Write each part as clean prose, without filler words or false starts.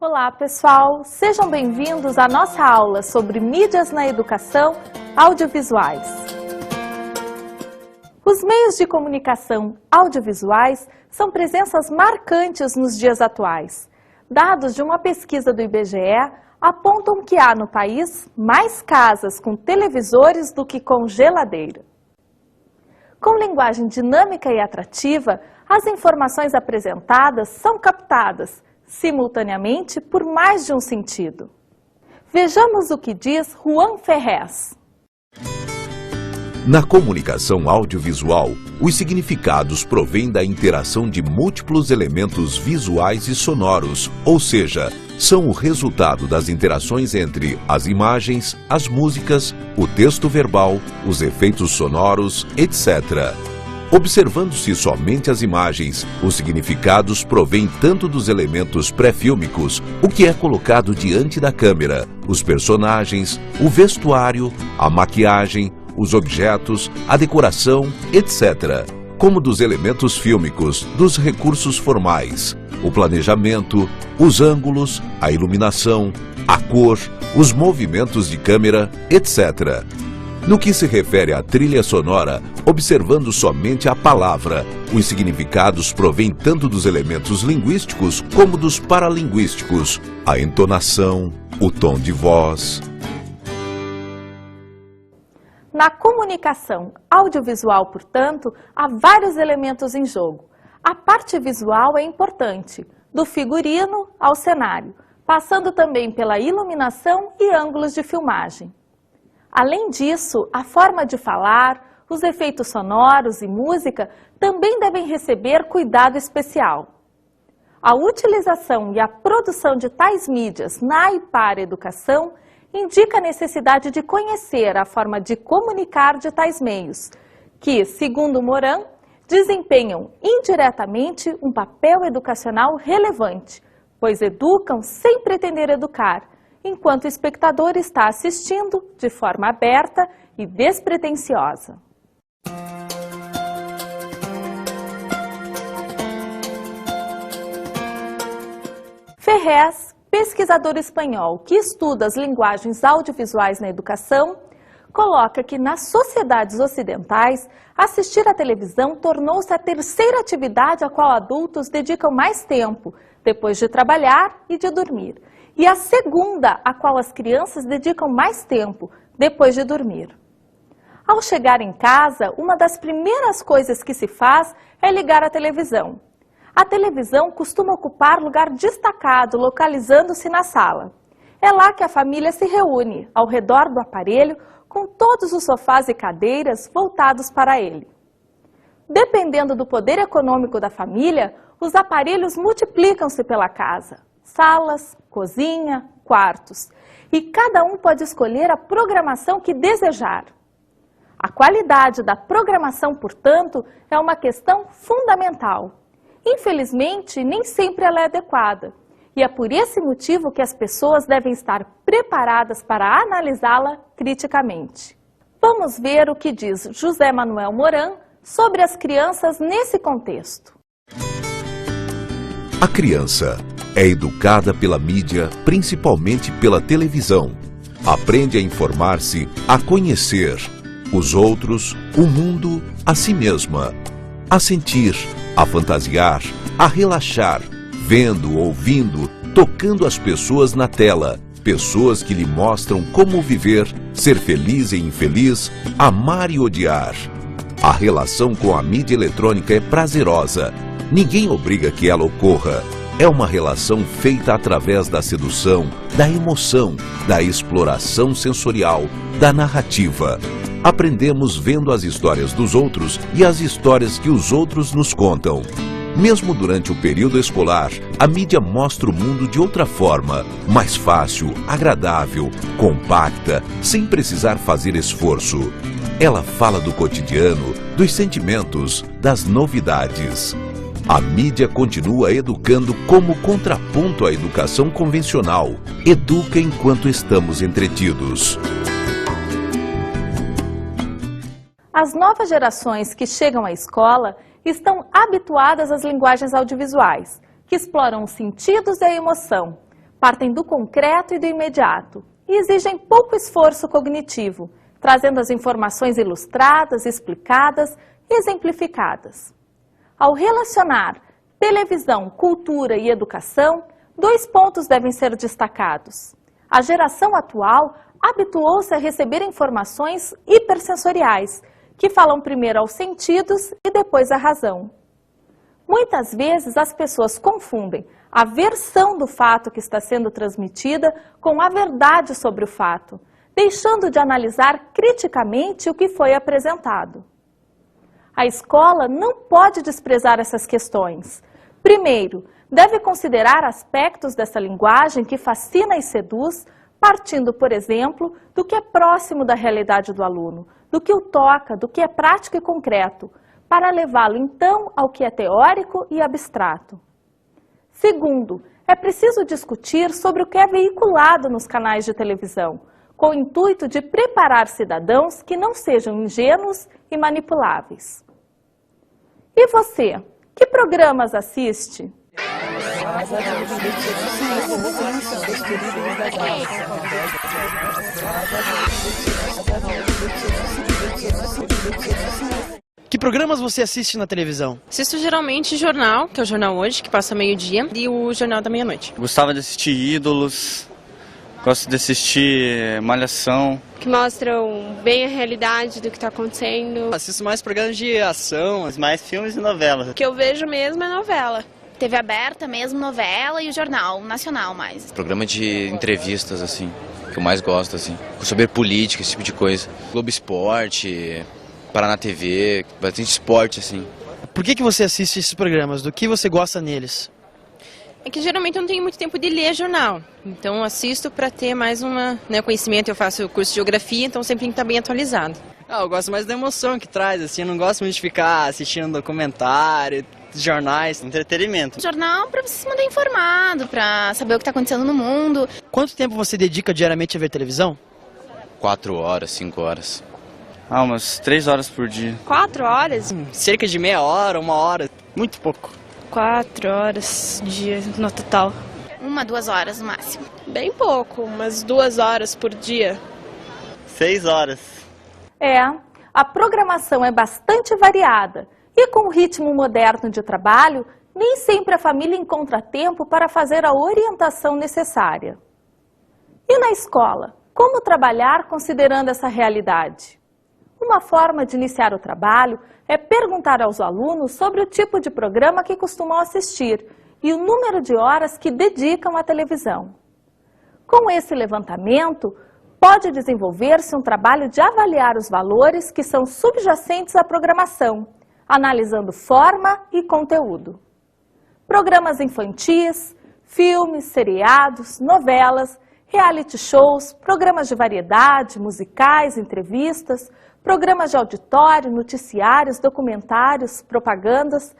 Olá pessoal, sejam bem-vindos à nossa aula sobre mídias na educação audiovisuais. Os meios de comunicação audiovisuais são presenças marcantes nos dias atuais. Dados de uma pesquisa do IBGE apontam que há no país mais casas com televisores do que com geladeira. Com linguagem dinâmica e atrativa, as informações apresentadas são captadas simultaneamente por mais de um sentido. Vejamos o que diz Juan Ferrez. Na comunicação audiovisual, os significados provêm da interação de múltiplos elementos visuais e sonoros, ou seja, são o resultado das interações entre as imagens, as músicas, o texto verbal, os efeitos sonoros, etc. Observando-se somente as imagens, os significados provêm tanto dos elementos pré-fílmicos, o que é colocado diante da câmera, os personagens, o vestuário, a maquiagem, os objetos, a decoração, etc., como dos elementos fílmicos, dos recursos formais, o planejamento, os ângulos, a iluminação, a cor, os movimentos de câmera, etc. No que se refere à trilha sonora, observando somente a palavra, os significados provêm tanto dos elementos linguísticos como dos paralinguísticos, a entonação, o tom de voz. Na comunicação audiovisual, portanto, há vários elementos em jogo. A parte visual é importante, do figurino ao cenário, passando também pela iluminação e ângulos de filmagem. Além disso, a forma de falar, os efeitos sonoros e música também devem receber cuidado especial. A utilização e a produção de tais mídias na e para a educação indica a necessidade de conhecer a forma de comunicar de tais meios, que, segundo Moran, desempenham indiretamente um papel educacional relevante, pois educam sem pretender educar, enquanto o espectador está assistindo de forma aberta e despretensiosa. Ferrez, pesquisador espanhol que estuda as linguagens audiovisuais na educação, coloca que nas sociedades ocidentais, assistir à televisão tornou-se a terceira atividade a qual adultos dedicam mais tempo, depois de trabalhar e de dormir, e a segunda a qual as crianças dedicam mais tempo, depois de dormir. Ao chegar em casa, uma das primeiras coisas que se faz é ligar a televisão. A televisão costuma ocupar lugar destacado, localizando-se na sala. É lá que a família se reúne, ao redor do aparelho, com todos os sofás e cadeiras voltados para ele. Dependendo do poder econômico da família, os aparelhos multiplicam-se pela casa. Salas, cozinha, quartos. E cada um pode escolher a programação que desejar. A qualidade da programação, portanto, é uma questão fundamental. Infelizmente, nem sempre ela é adequada. E é por esse motivo que as pessoas devem estar preparadas para analisá-la criticamente. Vamos ver o que diz José Manuel Moran sobre as crianças nesse contexto. A criança é educada pela mídia, principalmente pela televisão. Aprende a informar-se, a conhecer os outros, o mundo, a si mesma, a sentir, a fantasiar, a relaxar, vendo, ouvindo, tocando as pessoas na tela, pessoas que lhe mostram como viver, ser feliz e infeliz, amar e odiar. A relação com a mídia eletrônica é prazerosa. Ninguém obriga que ela ocorra. É uma relação feita através da sedução, da emoção, da exploração sensorial, da narrativa. Aprendemos vendo as histórias dos outros e as histórias que os outros nos contam. Mesmo durante o período escolar, a mídia mostra o mundo de outra forma, mais fácil, agradável, compacta, sem precisar fazer esforço. Ela fala do cotidiano, dos sentimentos, das novidades. A mídia continua educando como contraponto à educação convencional. Educa enquanto estamos entretidos. As novas gerações que chegam à escola estão habituadas às linguagens audiovisuais, que exploram os sentidos e a emoção, Partem do concreto e do imediato e exigem pouco esforço cognitivo, trazendo as informações ilustradas, explicadas e exemplificadas. Ao relacionar televisão, cultura e educação, 2 pontos devem ser destacados. A geração atual habituou-se a receber informações hipersensoriais, que falam primeiro aos sentidos e depois à razão. Muitas vezes as pessoas confundem a versão do fato que está sendo transmitida com a verdade sobre o fato, deixando de analisar criticamente o que foi apresentado. A escola não pode desprezar essas questões. Primeiro, deve considerar aspectos dessa linguagem que fascina e seduz, partindo, por exemplo, do que é próximo da realidade do aluno, do que o toca, do que é prático e concreto, para levá-lo então ao que é teórico e abstrato. Segundo, é preciso discutir sobre o que é veiculado nos canais de televisão, com o intuito de preparar cidadãos que não sejam ingênuos e manipuláveis. E você, que programas assiste? Que programas você assiste na televisão? Assisto geralmente jornal, que é o Jornal Hoje, que passa meio-dia, e o Jornal da Meia-Noite. Gostava de assistir Ídolos, gosto de assistir Malhação. Que mostram bem a realidade do que está acontecendo. Assisto mais programas de ação, mais filmes e novelas. O que eu vejo mesmo é novela. TV aberta mesmo, novela e o Jornal Nacional mais. Programa de entrevistas, assim, que eu mais gosto, assim. Sobre política, esse tipo de coisa. Globo Esporte, Paraná TV, bastante esporte, assim. Por que você assiste esses programas? Do que você gosta neles? É que geralmente eu não tenho muito tempo de ler jornal, então assisto para ter mais conhecimento. Eu faço curso de geografia, então sempre tem que estar bem atualizado. Eu gosto mais da emoção que traz, assim, eu não gosto muito de ficar assistindo documentário, jornais, entretenimento. Jornal para você se manter informado, para saber o que está acontecendo no mundo. Quanto tempo você dedica diariamente a ver televisão? 4 horas, 5 horas. Umas 3 horas por dia. 4 horas? Cerca de meia hora, 1 hora, muito pouco. 4 horas dia no total. 1, 2 horas no máximo. Bem pouco, umas 2 horas por dia. 6 horas. A programação é bastante variada e com o ritmo moderno de trabalho, nem sempre a família encontra tempo para fazer a orientação necessária. E na escola, como trabalhar considerando essa realidade? Uma forma de iniciar o trabalho é perguntar aos alunos sobre o tipo de programa que costumam assistir e o número de horas que dedicam à televisão. Com esse levantamento, pode desenvolver-se um trabalho de avaliar os valores que são subjacentes à programação, analisando forma e conteúdo. Programas infantis, filmes, seriados, novelas, reality shows, programas de variedade, musicais, entrevistas, programas de auditório, noticiários, documentários, propagandas,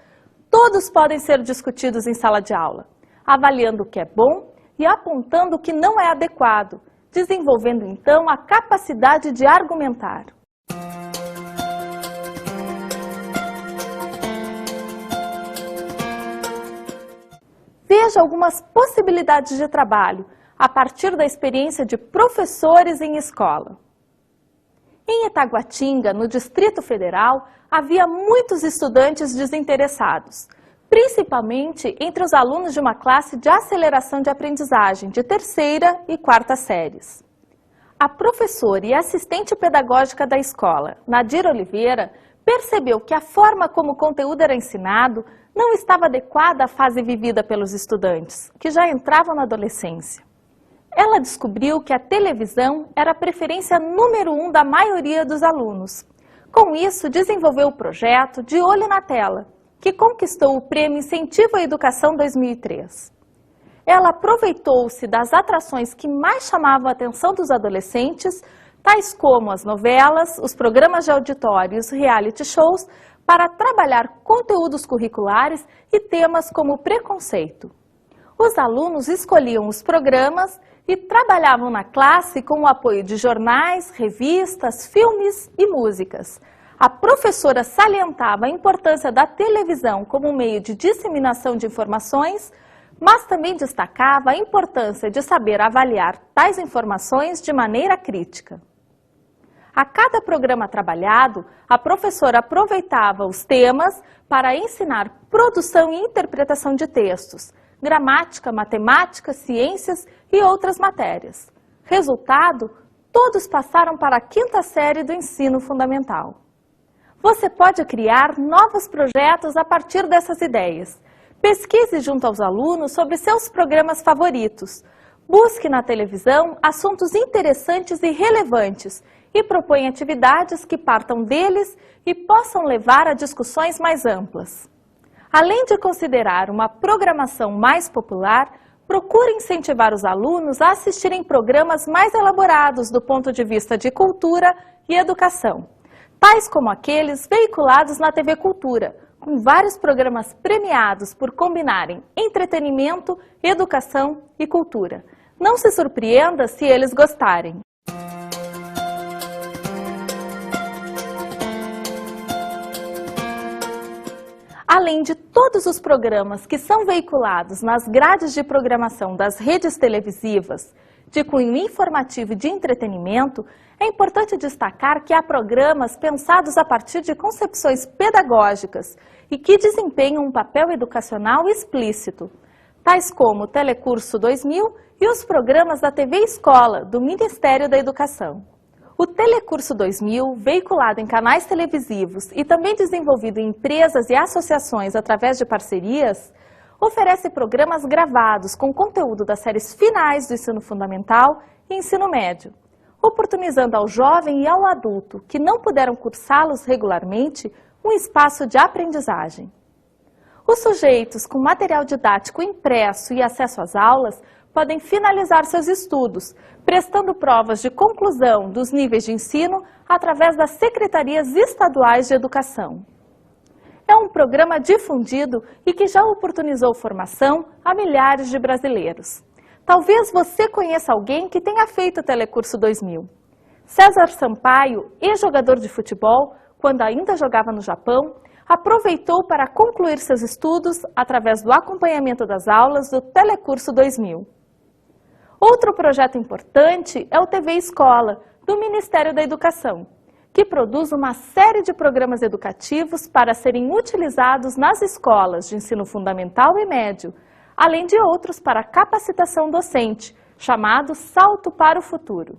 todos podem ser discutidos em sala de aula, avaliando o que é bom e apontando o que não é adequado, desenvolvendo então a capacidade de argumentar. Veja algumas possibilidades de trabalho a partir da experiência de professores em escola. Em Itaguatinga, no Distrito Federal, havia muitos estudantes desinteressados, principalmente entre os alunos de uma classe de aceleração de aprendizagem de 3ª e 4ª séries. A professora e assistente pedagógica da escola, Nadir Oliveira, percebeu que a forma como o conteúdo era ensinado não estava adequada à fase vivida pelos estudantes, que já entravam na adolescência. Ela descobriu que a televisão era a preferência número 1 da maioria dos alunos. Com isso, desenvolveu o projeto De Olho na Tela, que conquistou o Prêmio Incentivo à Educação 2003. Ela aproveitou-se das atrações que mais chamavam a atenção dos adolescentes, tais como as novelas, os programas de auditório e os reality shows, para trabalhar conteúdos curriculares e temas como preconceito. Os alunos escolhiam os programas e trabalhavam na classe com o apoio de jornais, revistas, filmes e músicas. A professora salientava a importância da televisão como meio de disseminação de informações, mas também destacava a importância de saber avaliar tais informações de maneira crítica. A cada programa trabalhado, a professora aproveitava os temas para ensinar produção e interpretação de textos, gramática, matemática, ciências e outras matérias. Resultado, todos passaram para a 5ª série do ensino fundamental. Você pode criar novos projetos a partir dessas ideias. Pesquise junto aos alunos sobre seus programas favoritos. Busque na televisão assuntos interessantes e relevantes e proponha atividades que partam deles e possam levar a discussões mais amplas. Além de considerar uma programação mais popular, procure incentivar os alunos a assistirem programas mais elaborados do ponto de vista de cultura e educação, tais como aqueles veiculados na TV Cultura, com vários programas premiados por combinarem entretenimento, educação e cultura. Não se surpreenda se eles gostarem. Além de todos os programas que são veiculados nas grades de programação das redes televisivas, de cunho informativo e de entretenimento, é importante destacar que há programas pensados a partir de concepções pedagógicas e que desempenham um papel educacional explícito, tais como o Telecurso 2000 e os programas da TV Escola, do Ministério da Educação. O Telecurso 2000, veiculado em canais televisivos e também desenvolvido em empresas e associações através de parcerias, oferece programas gravados com conteúdo das séries finais do ensino fundamental e ensino médio, oportunizando ao jovem e ao adulto que não puderam cursá-los regularmente um espaço de aprendizagem. Os sujeitos com material didático impresso e acesso às aulas podem finalizar seus estudos, prestando provas de conclusão dos níveis de ensino através das secretarias estaduais de educação. É um programa difundido e que já oportunizou formação a milhares de brasileiros. Talvez você conheça alguém que tenha feito o Telecurso 2000. César Sampaio, ex-jogador de futebol, quando ainda jogava no Japão, aproveitou para concluir seus estudos através do acompanhamento das aulas do Telecurso 2000. Outro projeto importante é o TV Escola, do Ministério da Educação, que produz uma série de programas educativos para serem utilizados nas escolas de ensino fundamental e médio, além de outros para capacitação docente, chamado Salto para o Futuro.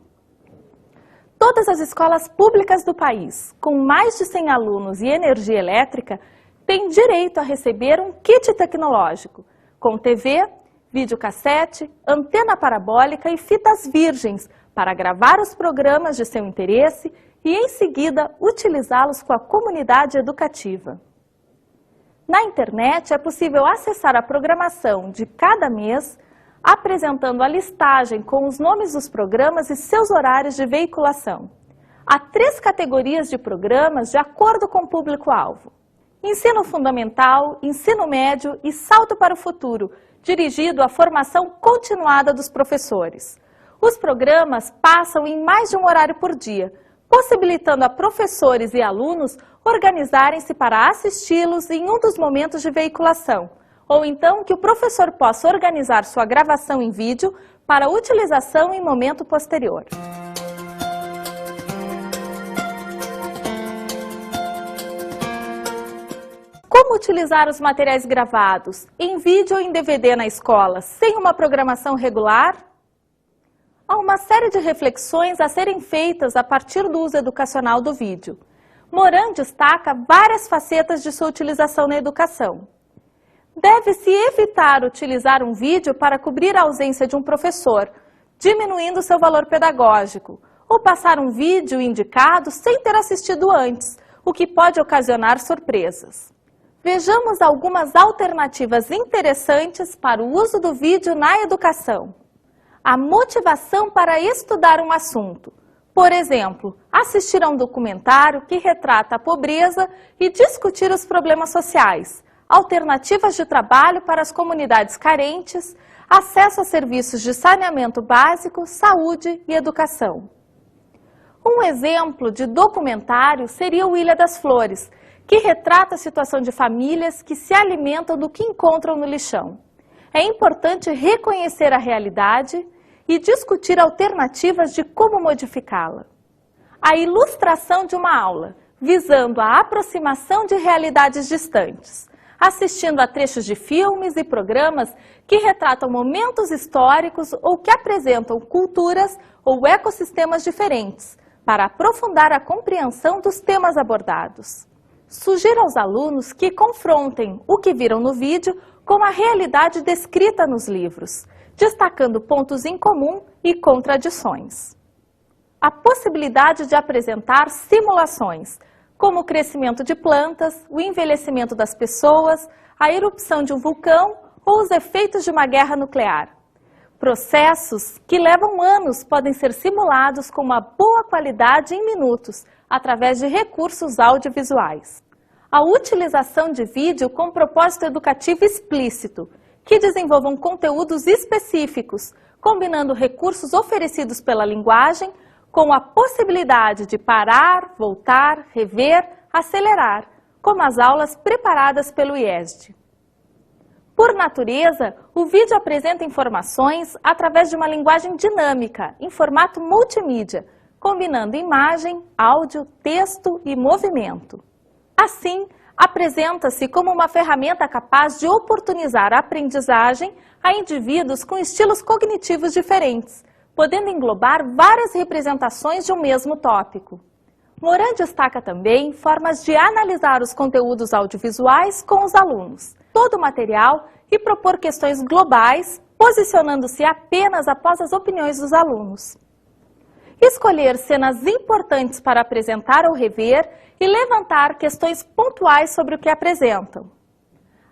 Todas as escolas públicas do país, com mais de 100 alunos e energia elétrica, têm direito a receber um kit tecnológico, com TV, videocassete, antena parabólica e fitas virgens para gravar os programas de seu interesse e, em seguida, utilizá-los com a comunidade educativa. Na internet é possível acessar a programação de cada mês, apresentando a listagem com os nomes dos programas e seus horários de veiculação. Há 3 categorias de programas de acordo com o público-alvo: Ensino Fundamental, Ensino Médio e Salto para o Futuro, dirigido à formação continuada dos professores. Os programas passam em mais de um horário por dia, possibilitando a professores e alunos organizarem-se para assisti-los em um dos momentos de veiculação, ou então que o professor possa organizar sua gravação em vídeo para utilização em momento posterior. Como utilizar os materiais gravados em vídeo ou em DVD na escola sem uma programação regular? Há uma série de reflexões a serem feitas a partir do uso educacional do vídeo. Moran destaca várias facetas de sua utilização na educação. Deve-se evitar utilizar um vídeo para cobrir a ausência de um professor, diminuindo seu valor pedagógico, ou passar um vídeo indicado sem ter assistido antes, o que pode ocasionar surpresas. Vejamos algumas alternativas interessantes para o uso do vídeo na educação. A motivação para estudar um assunto. Por exemplo, assistir a um documentário que retrata a pobreza e discutir os problemas sociais, alternativas de trabalho para as comunidades carentes, acesso a serviços de saneamento básico, saúde e educação. Um exemplo de documentário seria o Ilha das Flores, que retrata a situação de famílias que se alimentam do que encontram no lixão. é importante reconhecer a realidade e discutir alternativas de como modificá-la. A ilustração de uma aula, visando a aproximação de realidades distantes, assistindo a trechos de filmes e programas que retratam momentos históricos ou que apresentam culturas ou ecossistemas diferentes, para aprofundar a compreensão dos temas abordados. Sugiro aos alunos que confrontem o que viram no vídeo com a realidade descrita nos livros, destacando pontos em comum e contradições. A possibilidade de apresentar simulações, como o crescimento de plantas, o envelhecimento das pessoas, a erupção de um vulcão ou os efeitos de uma guerra nuclear. Processos que levam anos podem ser simulados com uma boa qualidade em minutos, através de recursos audiovisuais. A utilização de vídeo com propósito educativo explícito, que desenvolvam conteúdos específicos, combinando recursos oferecidos pela linguagem com a possibilidade de parar, voltar, rever, acelerar, como as aulas preparadas pelo IESD. Por natureza, o vídeo apresenta informações através de uma linguagem dinâmica, em formato multimídia, combinando imagem, áudio, texto e movimento. Assim, apresenta-se como uma ferramenta capaz de oportunizar a aprendizagem a indivíduos com estilos cognitivos diferentes, podendo englobar várias representações de um mesmo tópico. Moran destaca também formas de analisar os conteúdos audiovisuais com os alunos, todo o material e propor questões globais, posicionando-se apenas após as opiniões dos alunos. Escolher cenas importantes para apresentar ou rever e levantar questões pontuais sobre o que apresentam.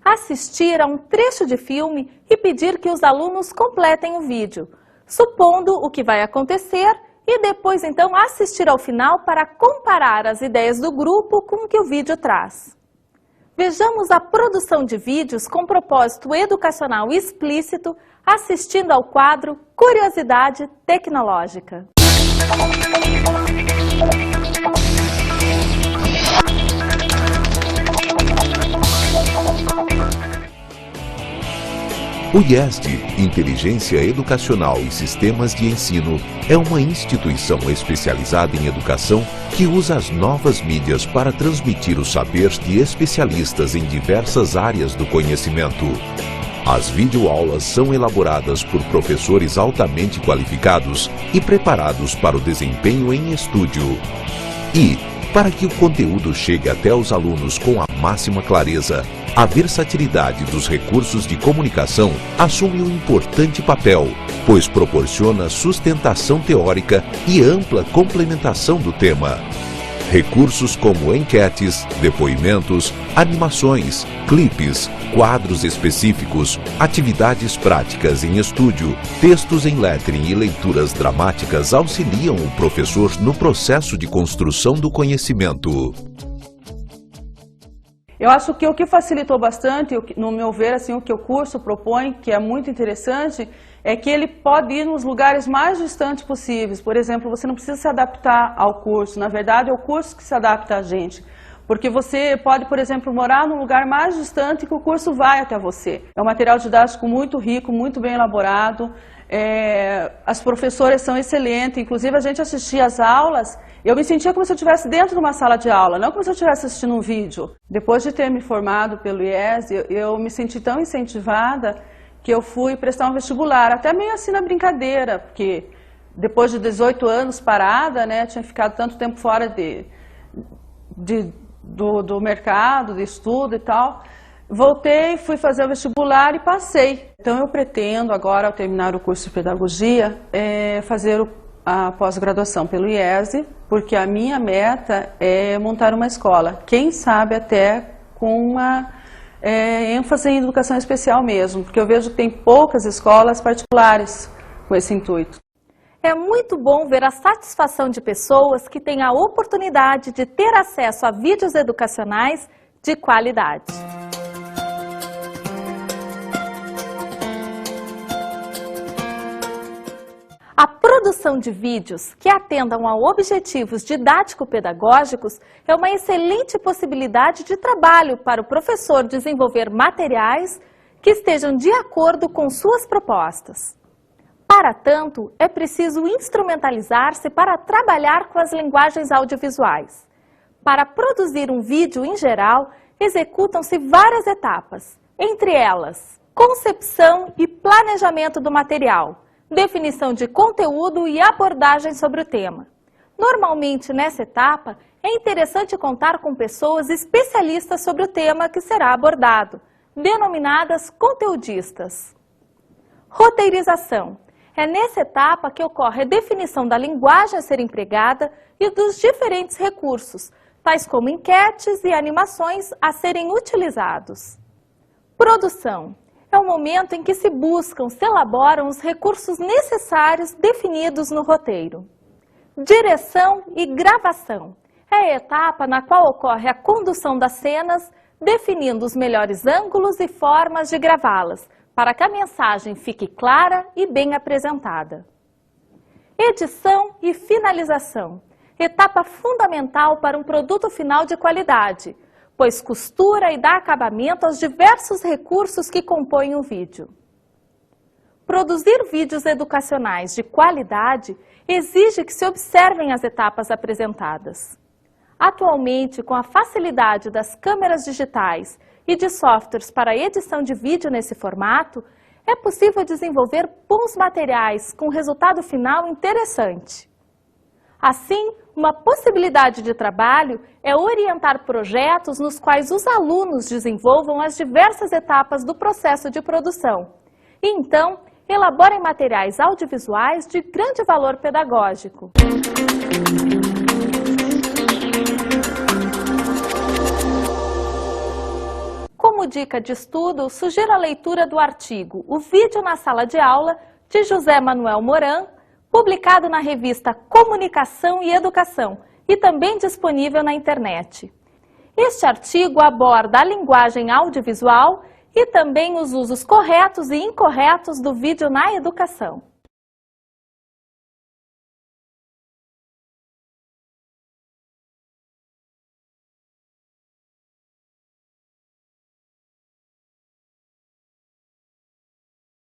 Assistir a um trecho de filme e pedir que os alunos completem o vídeo, supondo o que vai acontecer e depois então assistir ao final para comparar as ideias do grupo com o que o vídeo traz. Vejamos a produção de vídeos com propósito educacional explícito assistindo ao quadro Curiosidade Tecnológica. O IESD, Inteligência Educacional e Sistemas de Ensino, é uma instituição especializada em educação que usa as novas mídias para transmitir o saber de especialistas em diversas áreas do conhecimento. As videoaulas são elaboradas por professores altamente qualificados e preparados para o desempenho em estúdio. E, para que o conteúdo chegue até os alunos com a máxima clareza, a versatilidade dos recursos de comunicação assume um importante papel, pois proporciona sustentação teórica e ampla complementação do tema. Recursos como enquetes, depoimentos, animações, clipes, quadros específicos, atividades práticas em estúdio, textos em lettering e leituras dramáticas auxiliam o professor no processo de construção do conhecimento. Eu acho que o que facilitou bastante, no meu ver, assim, o que o curso propõe, que é muito interessante, é que ele pode ir nos lugares mais distantes possíveis. Por exemplo, você não precisa se adaptar ao curso, na verdade é o curso que se adapta a gente. Porque você pode, por exemplo, morar num lugar mais distante que o curso vai até você. É um material didático muito rico, muito bem elaborado, as professoras são excelentes, inclusive a gente assistia às aulas, eu me sentia como se eu estivesse dentro de uma sala de aula, não como se eu estivesse assistindo um vídeo. Depois de ter me formado pelo IESD, eu me senti tão incentivada que eu fui prestar um vestibular, até meio assim na brincadeira, porque depois de 18 anos parada, né, tinha ficado tanto tempo fora do mercado, de estudo e tal. Voltei, fui fazer o vestibular e passei. Então eu pretendo agora, ao terminar o curso de pedagogia, fazer a pós-graduação pelo IESD, porque a minha meta é montar uma escola. Quem sabe até com uma ênfase em educação especial mesmo, porque eu vejo que tem poucas escolas particulares com esse intuito. É muito bom ver a satisfação de pessoas que têm a oportunidade de ter acesso a vídeos educacionais de qualidade. A produção de vídeos que atendam a objetivos didático-pedagógicos é uma excelente possibilidade de trabalho para o professor desenvolver materiais que estejam de acordo com suas propostas. Para tanto, é preciso instrumentalizar-se para trabalhar com as linguagens audiovisuais. Para produzir um vídeo em geral, executam-se várias etapas, entre elas, concepção e planejamento do material, definição de conteúdo e abordagem sobre o tema. Normalmente, nessa etapa, é interessante contar com pessoas especialistas sobre o tema que será abordado, denominadas conteudistas. Roteirização. É nessa etapa que ocorre a definição da linguagem a ser empregada e dos diferentes recursos, tais como enquetes e animações a serem utilizados. Produção. É o momento em que se elaboram os recursos necessários definidos no roteiro. Direção e gravação. É a etapa na qual ocorre a condução das cenas, definindo os melhores ângulos e formas de gravá-las, para que a mensagem fique clara e bem apresentada. Edição e finalização. Etapa fundamental para um produto final de qualidade, pois costura e dá acabamento aos diversos recursos que compõem o vídeo. Produzir vídeos educacionais de qualidade exige que se observem as etapas apresentadas. Atualmente, com a facilidade das câmeras digitais e de softwares para edição de vídeo nesse formato, é possível desenvolver bons materiais com resultado final interessante. Assim, uma possibilidade de trabalho é orientar projetos nos quais os alunos desenvolvam as diversas etapas do processo de produção e, então, elaborem materiais audiovisuais de grande valor pedagógico. Como dica de estudo, sugiro a leitura do artigo O Vídeo na Sala de Aula, de José Manuel Moran, publicado na revista Comunicação e Educação e também disponível na internet. Este artigo aborda a linguagem audiovisual e também os usos corretos e incorretos do vídeo na educação.